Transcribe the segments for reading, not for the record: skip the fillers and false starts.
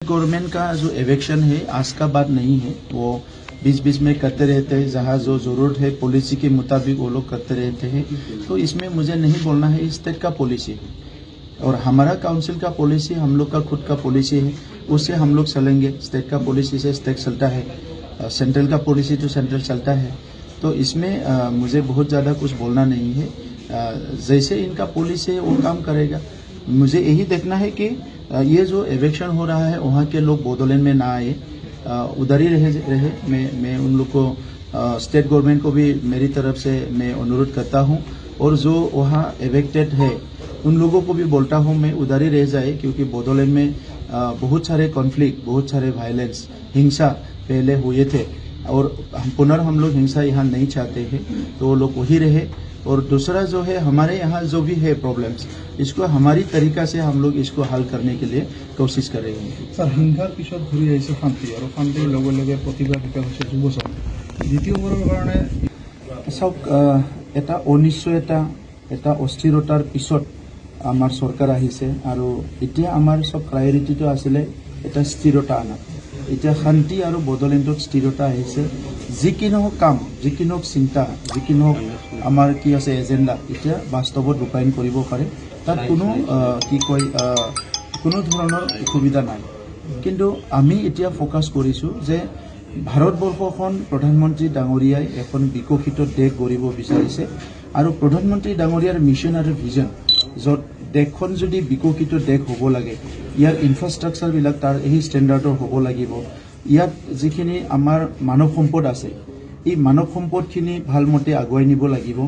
Government का जो election है आज का बात नहीं है, वो बीच बीच में करते रहते हैं। जहाँ जो जरूरत है पॉलिसी के मुताबिक वो लोग करते रहते हैं। तो इसमें मुझे नहीं बोलना है, स्टेट का पॉलिसी है और हमारा काउंसिल का पॉलिसी हम लोग का खुद का पॉलिसी है, उससे हम लोग चलेंगे। स्टेट का पॉलिसी से स्टेट चलता है, सेंट्रल का पॉलिसी तो सेंट्रल चलता है। तो इसमें मुझे बहुत ज़्यादा कुछ बोलना नहीं है। जैसे इनका पॉलिसी है वो काम करेगा। मुझे यही देखना है कि ये जो इलेक्शन हो रहा है वहाँ के लोग बोडोलैंड में ना आए, उधर ही रहे। मैं उन लोग को स्टेट गवर्नमेंट को भी मेरी तरफ से मैं अनुरोध करता हूँ, और जो वहाँ इवेक्टेड है उन लोगों को भी बोलता हूँ मैं उधर ही रह जाए, क्योंकि बोडोलैंड में बहुत सारे कॉन्फ्लिक्ट, बहुत सारे वायलेंस, हिंसा पहले हुए थे और हम लोग हिंसा यहाँ नहीं चाहते हैं, तो वो लोग वही रहे। और दूसरा जो है हमारे यहाँ जो भी है प्रॉब्लम्स, इसको हमारी तरीका से हम लोग इसको हल करने के लिए कोशिश करेंगे। सर हिंसार पिछत घूरी आइसे शांति और शांतिर लगे लगे प्रतिभा विकास होइছে যুৱচাম দ্বিতীয়বাৰৰ কাৰণে চাওক, এটা অনিশ্চয়তা, এটা অস্থিৰতাৰ পিছত আমাৰ চৰকাৰ আহিছে আৰু এতিয়া আমাৰ সব প্ৰায়োৰিটিটো আছিলে এটা স্থিৰতা আনা। এতিয়া শান্তি আৰু বডোলেণ্ডত স্থিৰতা আহিছে। যিকোনো কাম, যিকোনো চিন্তা, যিকোনো আমাৰ কি আছে এজেণ্ডা এতিয়া বাস্তৱত ৰূপায়ণ কৰিব পাৰে। তাত কোনো কোনো ধৰণৰ অসুবিধা নাই। কিন্তু আমি এতিয়া ফ'কাছ কৰিছোঁ যে ভাৰতবৰ্ষখন প্ৰধানমন্ত্ৰী ডাঙৰীয়াই এখন বিকশিত দেশ গঢ়িব বিচাৰিছে, আৰু প্ৰধানমন্ত্ৰী ডাঙৰীয়াৰ মিছন আৰু ভিজন, য'ত দেশখন যদি বিকশিত দেশ হ'ব লাগে, ইয়াৰ ইনফ্ৰাষ্ট্ৰাকচাৰবিলাক তাৰ এই ষ্টেণ্ডাৰ্ডৰ হ'ব লাগিব। ইয়াত যিখিনি আমাৰ মানৱ সম্পদ আছে, এই মানৱ সম্পদখিনি ভালমতে আগুৱাই নিব লাগিব।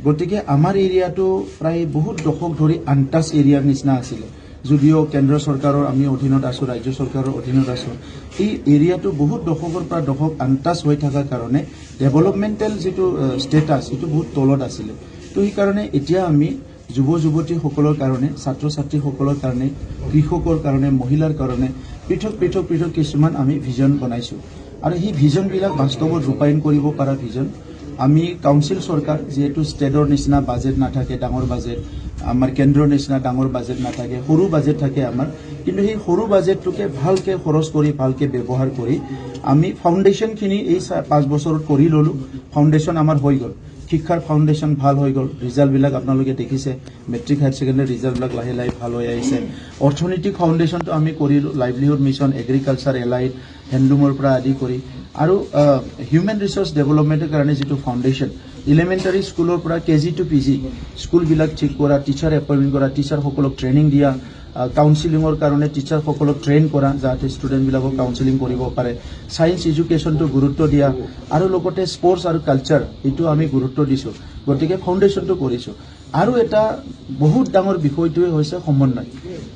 গতিকে আমাৰ এৰিয়াটো প্ৰায় বহুত দশক ধৰি আনটাচ এৰিয়াৰ নিচিনা আছিলে, যদিও কেন্দ্ৰ চৰকাৰৰ আমি অধীনত আছোঁ, ৰাজ্য চৰকাৰৰ অধীনত আছোঁ। এই এৰিয়াটো বহুত দশকৰ পৰা দশক আনটাচ হৈ থকাৰ কাৰণে ডেভেলপমেণ্টেল যিটো ষ্টেটাছ সেইটো বহুত তলত আছিলে। তো সেইকাৰণে এতিয়া আমি যুৱ যুৱতীসকলৰ কাৰণে, ছাত্ৰ ছাত্ৰীসকলৰ কাৰণে, কৃষকৰ কাৰণে, মহিলাৰ কাৰণে পৃথক পৃথক পৃথক কিছুমান আমি ভিজন বনাইছোঁ, আৰু সেই ভিজনবিলাক বাস্তৱত ৰূপায়ণ কৰিব পৰা ভিজন। আমি কাউন্সিল চৰকাৰ, যিহেতু ষ্টেটৰ নিচিনা বাজেট নাথাকে, ডাঙৰ বাজেট, আমাৰ কেন্দ্ৰৰ নিচিনা ডাঙৰ বাজেট নাথাকে, সৰু বাজেট থাকে আমাৰ। কিন্তু সেই সৰু বাজেটটোকে ভালকৈ খৰচ কৰি, ভালকৈ ব্যৱহাৰ কৰি আমি ফাউণ্ডেশ্যনখিনি এই 5 বছৰত কৰি ল'লোঁ। ফাউণ্ডেশ্যন আমাৰ হৈ গ'ল, শিক্ষাৰ ফাউণ্ডেশ্যন ভাল হৈ গ'ল। ৰিজাল্টবিলাক আপোনালোকে দেখিছে, মেট্ৰিক হায়াৰ ছেকেণ্ডেৰী ৰিজাল্টবিলাক লাহে লাহে ভাল হৈ আহিছে। অৰ্থনৈতিক ফাউণ্ডেশ্যনটো আমি কৰিলোঁ, লাইভলিহুড মিছন, এগ্ৰিকালচাৰ, এলাইড, হেণ্ডলুমৰ পৰা আদি কৰি, আৰু হিউমেন ৰিচোৰ্চ ডেভেলপমেণ্টৰ কাৰণে যিটো ফাউণ্ডেশ্যন, ইলিমেণ্টাৰী স্কুলৰ পৰা KG to PG স্কুলবিলাক ঠিক কৰা, টিচাৰ এপইণ্টমেণ্ট কৰা, টিচাৰসকলক ট্ৰেইনিং দিয়া, কাউন্সিলিঙৰ কাৰণে টিচাৰসকলক ট্ৰেইন কৰা, যাতে ষ্টুডেণ্টবিলাকক কাউন্সিলিং কৰিব পাৰে, ছায়েন্স এডুকেশ্যনটো গুৰুত্ব দিয়া, আৰু লগতে স্পৰ্টছ আৰু কালচাৰ এইটো আমি গুৰুত্ব দিছোঁ। গতিকে ফাউণ্ডেশ্যনটো কৰিছোঁ। আৰু এটা বহুত ডাঙৰ বিষয়টোৱে হৈছে সমন্বয়,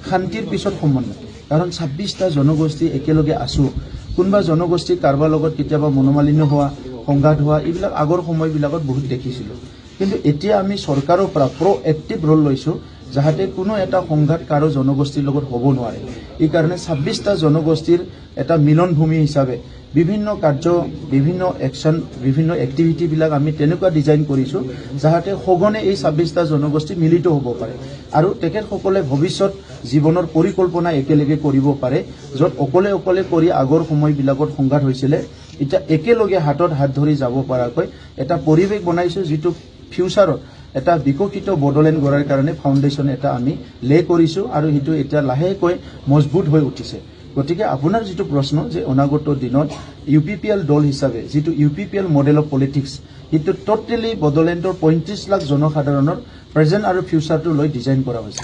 শান্তিৰ পিছত সমন্বয়। কাৰণ 26টা জনগোষ্ঠী একেলগে আছোঁ। কোনোবা জনগোষ্ঠী কাৰোবাৰ লগত কেতিয়াবা মনোমালিন্য হোৱা, সংঘাত হোৱা, এইবিলাক আগৰ সময়বিলাকত বহুত দেখিছিলোঁ। কিন্তু এতিয়া আমি চৰকাৰৰ পৰা প্ৰ'এক্টিভ ৰোল লৈছোঁ, যাতে কোনো এটা সংঘাত কাৰো জনগোষ্ঠীৰ লগত হ'ব নোৱাৰে। এইকাৰণে 26টা জনগোষ্ঠীৰ এটা মিলনভূমি হিচাপে বিভিন্ন কাৰ্য, বিভিন্ন একশ্যন, বিভিন্ন এক্টিভিটিবিলাক আমি তেনেকুৱা ডিজাইন কৰিছোঁ, যাতে সঘনে এই 26টা জনগোষ্ঠী মিলিত হ'ব পাৰে, আৰু তেখেতসকলে ভৱিষ্যত জীৱনৰ পৰিকল্পনা একেলগে কৰিব পাৰে। য'ত অকলে অকলে কৰি আগৰ সময়বিলাকত সংঘাত হৈছিলে, এতিয়া একেলগে হাতত হাত ধৰি যাব পৰাকৈ এটা পৰিৱেশ বনাইছোঁ, যিটো ফিউচাৰত এটা বিকশিত বডোলেণ্ড গঢ়াৰ কাৰণে ফাউণ্ডেশ্যন এটা আমি লে কৰিছোঁ, আৰু সেইটো এতিয়া লাহেকৈ মজবুত হৈ উঠিছে। গতিকে আপোনাৰ যিটো প্ৰশ্ন যে অনাগত দিনত UPPL দল হিচাপে যিটো UPPL মডেল অফ পলিটিক্স, সেইটো টোটেলি বডোলেণ্ডৰ 35 লাখ জনসাধাৰণৰ প্ৰেজেণ্ট আৰু ফিউচাৰটো লৈ ডিজাইন কৰা হৈছে।